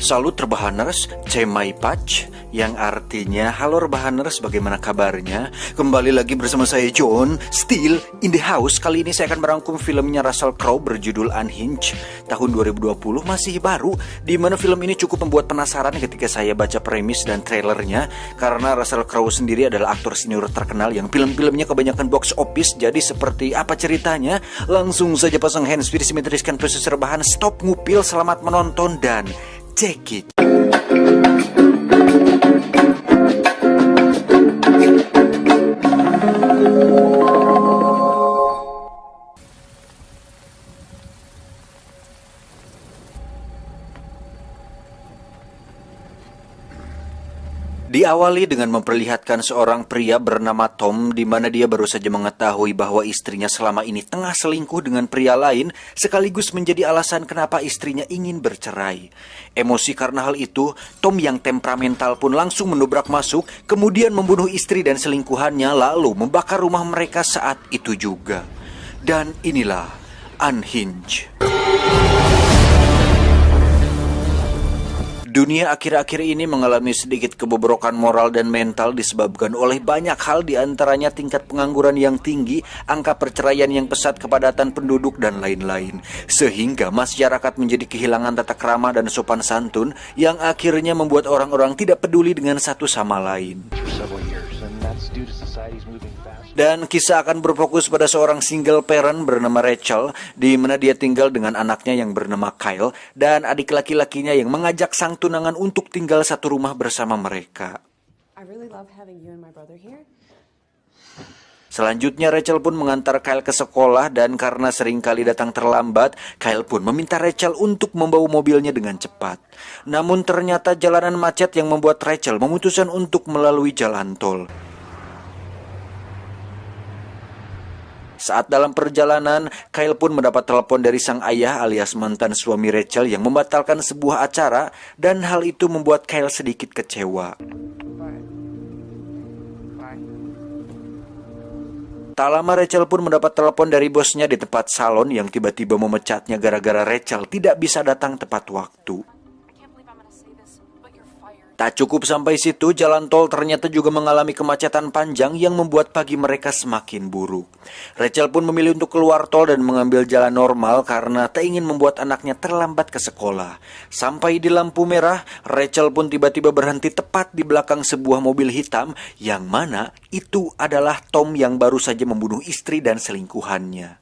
Salut Rebahaners, Cemai Patch, yang artinya halo Rebahaners, bagaimana kabarnya? Kembali lagi bersama saya John, still in the house. Kali ini saya akan merangkum filmnya Russell Crowe berjudul Unhinged tahun 2020, masih baru, di mana film ini cukup membuat penasaran ketika saya baca premis dan trailernya, karena Russell Crowe sendiri adalah aktor senior terkenal yang film-filmnya kebanyakan box office. Jadi seperti apa ceritanya? Langsung saja pasang handsfree, simetriskan proses rebahan, stop ngupil, selamat menonton dan check it. Diawali dengan memperlihatkan seorang pria bernama Tom, di mana dia baru saja mengetahui bahwa istrinya selama ini tengah selingkuh dengan pria lain, sekaligus menjadi alasan kenapa istrinya ingin bercerai. Emosi karena hal itu, Tom yang temperamental pun langsung mendobrak masuk, kemudian membunuh istri dan selingkuhannya, lalu membakar rumah mereka saat itu juga. Dan inilah Unhinged. Dunia akhir-akhir ini mengalami sedikit kebobrokan moral dan mental disebabkan oleh banyak hal, diantaranya tingkat pengangguran yang tinggi, angka perceraian yang pesat, kepadatan penduduk, dan lain-lain. Sehingga masyarakat menjadi kehilangan tata krama dan sopan santun yang akhirnya membuat orang-orang tidak peduli dengan satu sama lain. Dan kisah akan berfokus pada seorang single parent bernama Rachel, di mana dia tinggal dengan anaknya yang bernama Kyle dan adik laki-lakinya yang mengajak sang tunangan untuk tinggal satu rumah bersama mereka. Selanjutnya Rachel pun mengantar Kyle ke sekolah, dan karena seringkali datang terlambat, Kyle pun meminta Rachel untuk membawa mobilnya dengan cepat. Namun ternyata jalanan macet yang membuat Rachel memutuskan untuk melalui jalan tol. Saat dalam perjalanan, Kyle pun mendapat telepon dari sang ayah alias mantan suami Rachel yang membatalkan sebuah acara, dan hal itu membuat Kyle sedikit kecewa. Tak lama Rachel pun mendapat telepon dari bosnya di tempat salon yang tiba-tiba memecatnya gara-gara Rachel tidak bisa datang tepat waktu. Tak cukup sampai situ, jalan tol ternyata juga mengalami kemacetan panjang yang membuat pagi mereka semakin buruk. Rachel pun memilih untuk keluar tol dan mengambil jalan normal karena tak ingin membuat anaknya terlambat ke sekolah. Sampai di lampu merah, Rachel pun tiba-tiba berhenti tepat di belakang sebuah mobil hitam, yang mana itu adalah Tom yang baru saja membunuh istri dan selingkuhannya.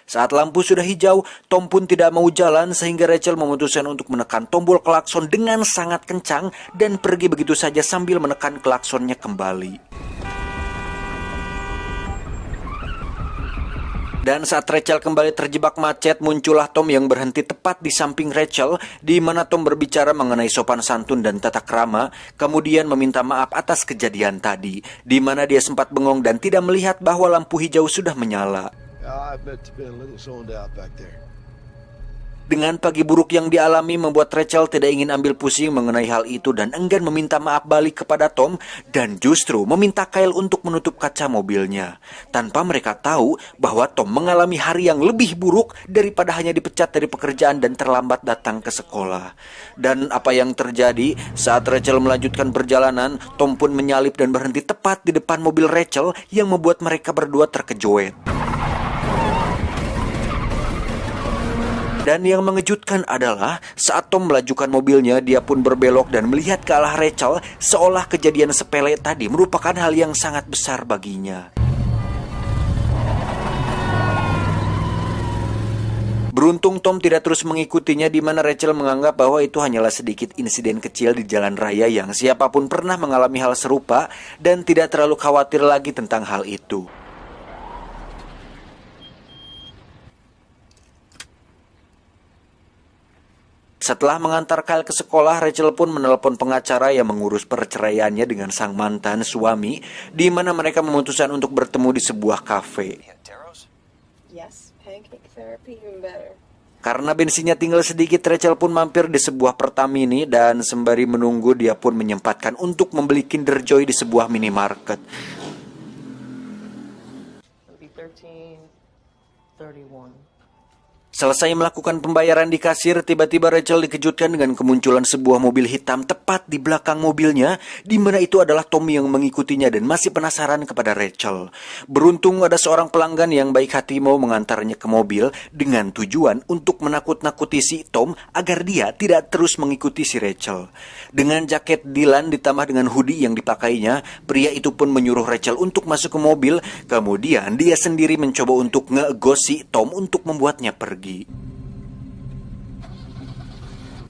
Saat lampu sudah hijau, Tom pun tidak mau jalan sehingga Rachel memutuskan untuk menekan tombol klakson dengan sangat kencang dan pergi begitu saja sambil menekan klaksonnya kembali. Dan saat Rachel kembali terjebak macet, muncullah Tom yang berhenti tepat di samping Rachel, di mana Tom berbicara mengenai sopan santun dan tata krama, kemudian meminta maaf atas kejadian tadi, di mana dia sempat bengong dan tidak melihat bahwa lampu hijau sudah menyala. Dengan pagi buruk yang dialami membuat Rachel tidak ingin ambil pusing mengenai hal itu dan enggan meminta maaf balik kepada Tom, dan justru meminta Kyle untuk menutup kaca mobilnya. Tanpa mereka tahu bahwa Tom mengalami hari yang lebih buruk daripada hanya dipecat dari pekerjaan dan terlambat datang ke sekolah. Dan apa yang terjadi saat Rachel melanjutkan perjalanan, Tom pun menyalip dan berhenti tepat di depan mobil Rachel yang membuat mereka berdua terkejut. Dan yang mengejutkan adalah saat Tom melajukan mobilnya, dia pun berbelok dan melihat ke arah Rachel, seolah kejadian sepele tadi merupakan hal yang sangat besar baginya. Beruntung Tom tidak terus mengikutinya, di mana Rachel menganggap bahwa itu hanyalah sedikit insiden kecil di jalan raya yang siapapun pernah mengalami hal serupa dan tidak terlalu khawatir lagi tentang hal itu. Setelah mengantar Kyle ke sekolah, Rachel pun menelpon pengacara yang mengurus perceraiannya dengan sang mantan suami, di mana mereka memutuskan untuk bertemu di sebuah kafe. Karena bensinnya tinggal sedikit, Rachel pun mampir di sebuah Pertamini, dan sembari menunggu dia pun menyempatkan untuk membeli Kinder Joy di sebuah minimarket. 13, 31. Selesai melakukan pembayaran di kasir, tiba-tiba Rachel dikejutkan dengan kemunculan sebuah mobil hitam tepat di belakang mobilnya, di mana itu adalah Tom yang mengikutinya dan masih penasaran kepada Rachel. Beruntung ada seorang pelanggan yang baik hati mau mengantarnya ke mobil dengan tujuan untuk menakut-nakuti si Tom agar dia tidak terus mengikuti si Rachel. Dengan jaket Dylan ditambah dengan hoodie yang dipakainya, pria itu pun menyuruh Rachel untuk masuk ke mobil, kemudian dia sendiri mencoba untuk ngegos si Tom untuk membuatnya pergi.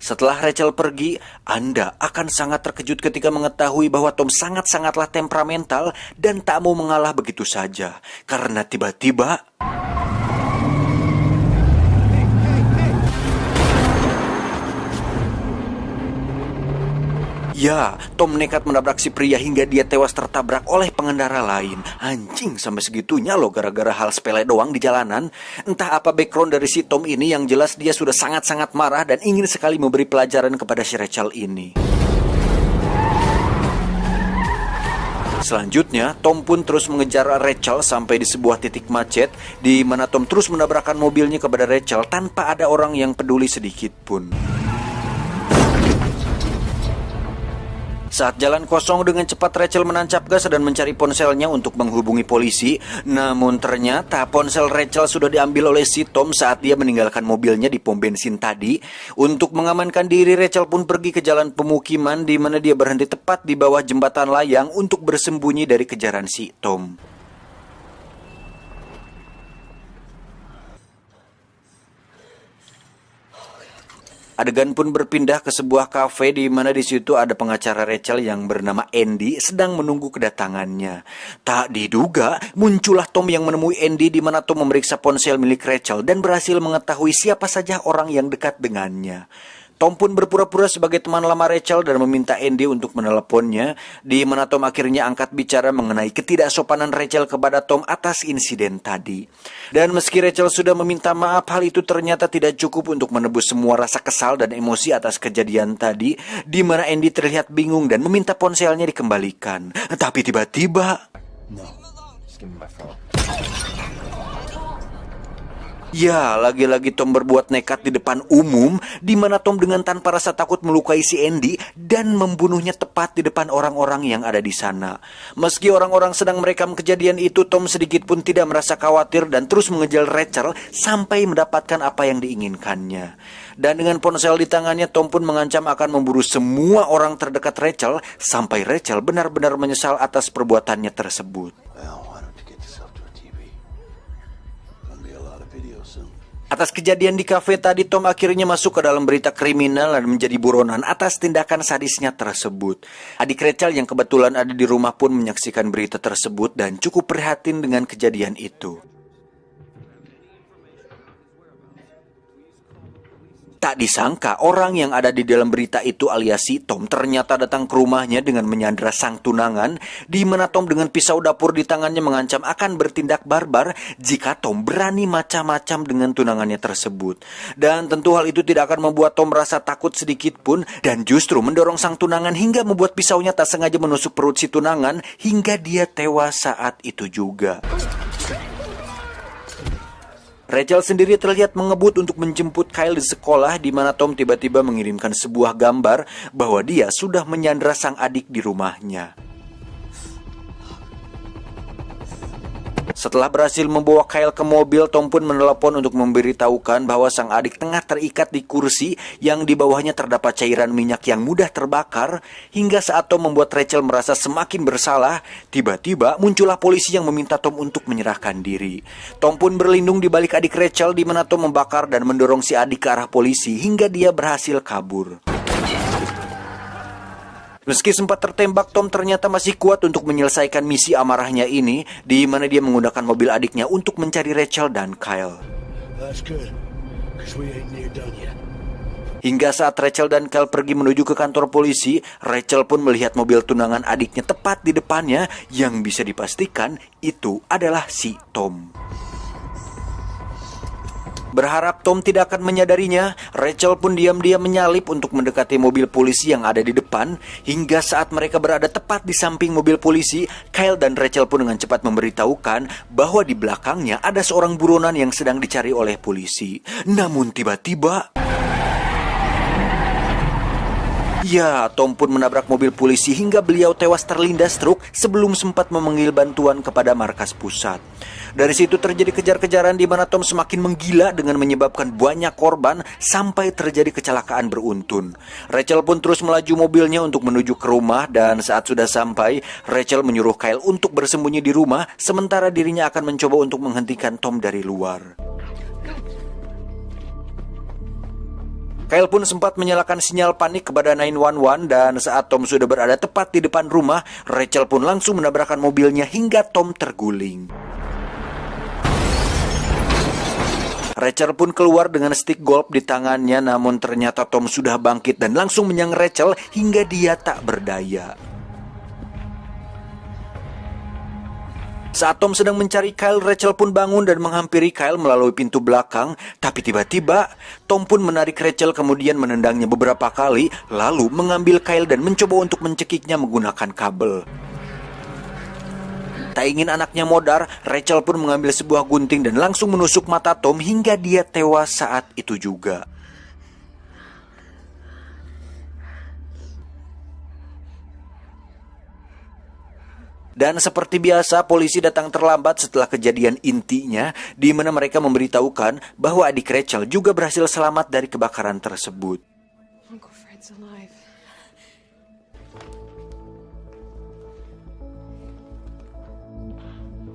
Setelah Rachel pergi, Anda akan sangat terkejut ketika mengetahui bahwa Tom sangat-sangatlah temperamental dan tak mau mengalah begitu saja. Karena tiba-tiba... Ya, Tom nekat menabrak si pria hingga dia tewas tertabrak oleh pengendara lain. Anjing, sampai segitunya loh gara-gara hal sepele doang di jalanan. Entah apa background dari si Tom ini, yang jelas dia sudah sangat-sangat marah dan ingin sekali memberi pelajaran kepada si Rachel ini. Selanjutnya, Tom pun terus mengejar Rachel sampai di sebuah titik macet, di mana Tom terus menabrakkan mobilnya kepada Rachel tanpa ada orang yang peduli sedikit pun. Saat jalan kosong, dengan cepat Rachel menancap gas dan mencari ponselnya untuk menghubungi polisi. Namun ternyata ponsel Rachel sudah diambil oleh si Tom saat dia meninggalkan mobilnya di pom bensin tadi. Untuk mengamankan diri, Rachel pun pergi ke jalan pemukiman di mana dia berhenti tepat di bawah jembatan layang untuk bersembunyi dari kejaran si Tom. Adegan pun berpindah ke sebuah kafe di mana di situ ada pengacara Rachel yang bernama Andy sedang menunggu kedatangannya. Tak diduga, muncullah Tom yang menemui Andy di mana Tom memeriksa ponsel milik Rachel dan berhasil mengetahui siapa saja orang yang dekat dengannya. Tom pun berpura-pura sebagai teman lama Rachel dan meminta Andy untuk meneleponnya, di mana Tom akhirnya angkat bicara mengenai ketidaksopanan Rachel kepada Tom atas insiden tadi. Dan meski Rachel sudah meminta maaf, hal itu ternyata tidak cukup untuk menebus semua rasa kesal dan emosi atas kejadian tadi, di mana Andy terlihat bingung dan meminta ponselnya dikembalikan. Tapi tiba-tiba... Ya, lagi-lagi Tom berbuat nekat di depan umum, di mana Tom dengan tanpa rasa takut melukai si Andy dan membunuhnya tepat di depan orang-orang yang ada di sana. Meski orang-orang sedang merekam kejadian itu, Tom sedikit pun tidak merasa khawatir dan terus mengejar Rachel sampai mendapatkan apa yang diinginkannya. Dan dengan ponsel di tangannya, Tom pun mengancam akan memburu semua orang terdekat Rachel sampai Rachel benar-benar menyesal atas perbuatannya tersebut. Atas kejadian di kafe tadi, Tom akhirnya masuk ke dalam berita kriminal dan menjadi buronan atas tindakan sadisnya tersebut. Adik Rachel yang kebetulan ada di rumah pun menyaksikan berita tersebut dan cukup prihatin dengan kejadian itu. Tak disangka orang yang ada di dalam berita itu alias si Tom ternyata datang ke rumahnya dengan menyandra sang tunangan, di mana Tom dengan pisau dapur di tangannya mengancam akan bertindak barbar jika Tom berani macam-macam dengan tunangannya tersebut. Dan tentu hal itu tidak akan membuat Tom merasa takut sedikit pun dan justru mendorong sang tunangan hingga membuat pisaunya tak sengaja menusuk perut si tunangan hingga dia tewas saat itu juga. Rachel sendiri terlihat mengebut untuk menjemput Kyle di sekolah, di mana Tom tiba-tiba mengirimkan sebuah gambar bahwa dia sudah menyandra sang adik di rumahnya. Setelah berhasil membawa Kyle ke mobil, Tom pun menelepon untuk memberitahukan bahwa sang adik tengah terikat di kursi yang di bawahnya terdapat cairan minyak yang mudah terbakar. Hingga saat Tom membuat Rachel merasa semakin bersalah, tiba-tiba muncullah polisi yang meminta Tom untuk menyerahkan diri. Tom pun berlindung di balik adik Rachel, di mana Tom membakar dan mendorong si adik ke arah polisi hingga dia berhasil kabur. Meski sempat tertembak, Tom ternyata masih kuat untuk menyelesaikan misi amarahnya ini, di mana dia menggunakan mobil adiknya untuk mencari Rachel dan Kyle. Hingga saat Rachel dan Kyle pergi menuju ke kantor polisi, Rachel pun melihat mobil tunangan adiknya tepat di depannya, yang bisa dipastikan itu adalah si Tom. Berharap Tom tidak akan menyadarinya, Rachel pun diam-diam menyalip untuk mendekati mobil polisi yang ada di depan. Hingga saat mereka berada tepat di samping mobil polisi, Kyle dan Rachel pun dengan cepat memberitahukan bahwa di belakangnya ada seorang buronan yang sedang dicari oleh polisi. Namun tiba-tiba, ya, Tom pun menabrak mobil polisi hingga beliau tewas terlindas truk sebelum sempat memanggil bantuan kepada markas pusat. Dari situ terjadi kejar-kejaran di mana Tom semakin menggila dengan menyebabkan banyak korban sampai terjadi kecelakaan beruntun. Rachel pun terus melaju mobilnya untuk menuju ke rumah dan saat sudah sampai, Rachel menyuruh Kyle untuk bersembunyi di rumah sementara dirinya akan mencoba untuk menghentikan Tom dari luar. Kyle pun sempat menyalakan sinyal panik kepada 911 dan saat Tom sudah berada tepat di depan rumah, Rachel pun langsung menabrakkan mobilnya hingga Tom terguling. Rachel pun keluar dengan stick golf di tangannya, namun ternyata Tom sudah bangkit dan langsung menyerang Rachel hingga dia tak berdaya. Saat Tom sedang mencari Kyle, Rachel pun bangun dan menghampiri Kyle melalui pintu belakang. Tapi tiba-tiba, Tom pun menarik Rachel kemudian menendangnya beberapa kali, lalu mengambil Kyle dan mencoba untuk mencekiknya menggunakan kabel. Tak ingin anaknya modar, Rachel pun mengambil sebuah gunting dan langsung menusuk mata Tom hingga dia tewas saat itu juga. Dan seperti biasa, polisi datang terlambat setelah kejadian intinya, di mana mereka memberitahukan bahwa adik Rachel juga berhasil selamat dari kebakaran tersebut. Uncle Fred's alive.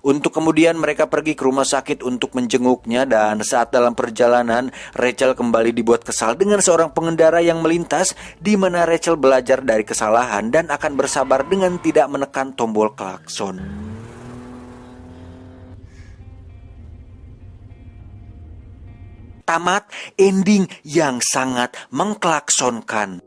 Untuk kemudian mereka pergi ke rumah sakit untuk menjenguknya dan saat dalam perjalanan, Rachel kembali dibuat kesal dengan seorang pengendara yang melintas di mana Rachel belajar dari kesalahan dan akan bersabar dengan tidak menekan tombol klakson. Tamat ending yang sangat mengklaksonkan.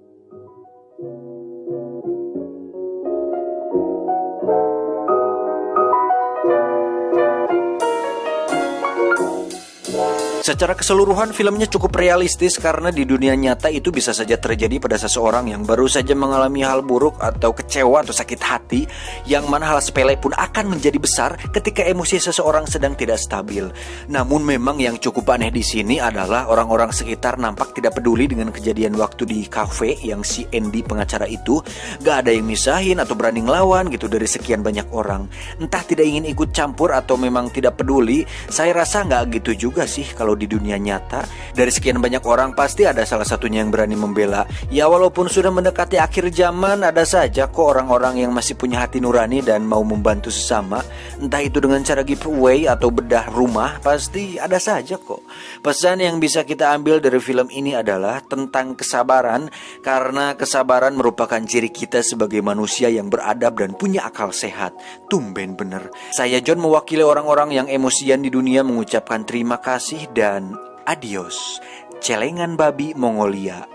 Secara keseluruhan filmnya cukup realistis karena di dunia nyata itu bisa saja terjadi pada seseorang yang baru saja mengalami hal buruk atau kecewa atau sakit hati, yang mana hal sepele pun akan menjadi besar ketika emosi seseorang sedang tidak stabil. Namun memang yang cukup aneh di sini adalah orang-orang sekitar nampak tidak peduli dengan kejadian waktu di kafe yang si Andy pengacara itu. Gak ada yang misahin atau berani ngelawan gitu dari sekian banyak orang. Entah tidak ingin ikut campur atau memang tidak peduli. Saya rasa gak gitu juga sih kalau di dunia nyata. Dari sekian banyak orang pasti ada salah satunya yang berani membela. Ya walaupun sudah mendekati akhir zaman, ada saja kok orang-orang yang masih punya hati nurani dan mau membantu sesama. Entah itu dengan cara giveaway atau bedah rumah, pasti ada saja kok. Pesan yang bisa kita ambil dari film ini adalah tentang kesabaran, karena kesabaran merupakan ciri kita sebagai manusia yang beradab dan punya akal sehat. Tumben bener. Saya John mewakili orang-orang yang emosian di dunia mengucapkan terima kasih dan adios. Celengan babi Mongolia.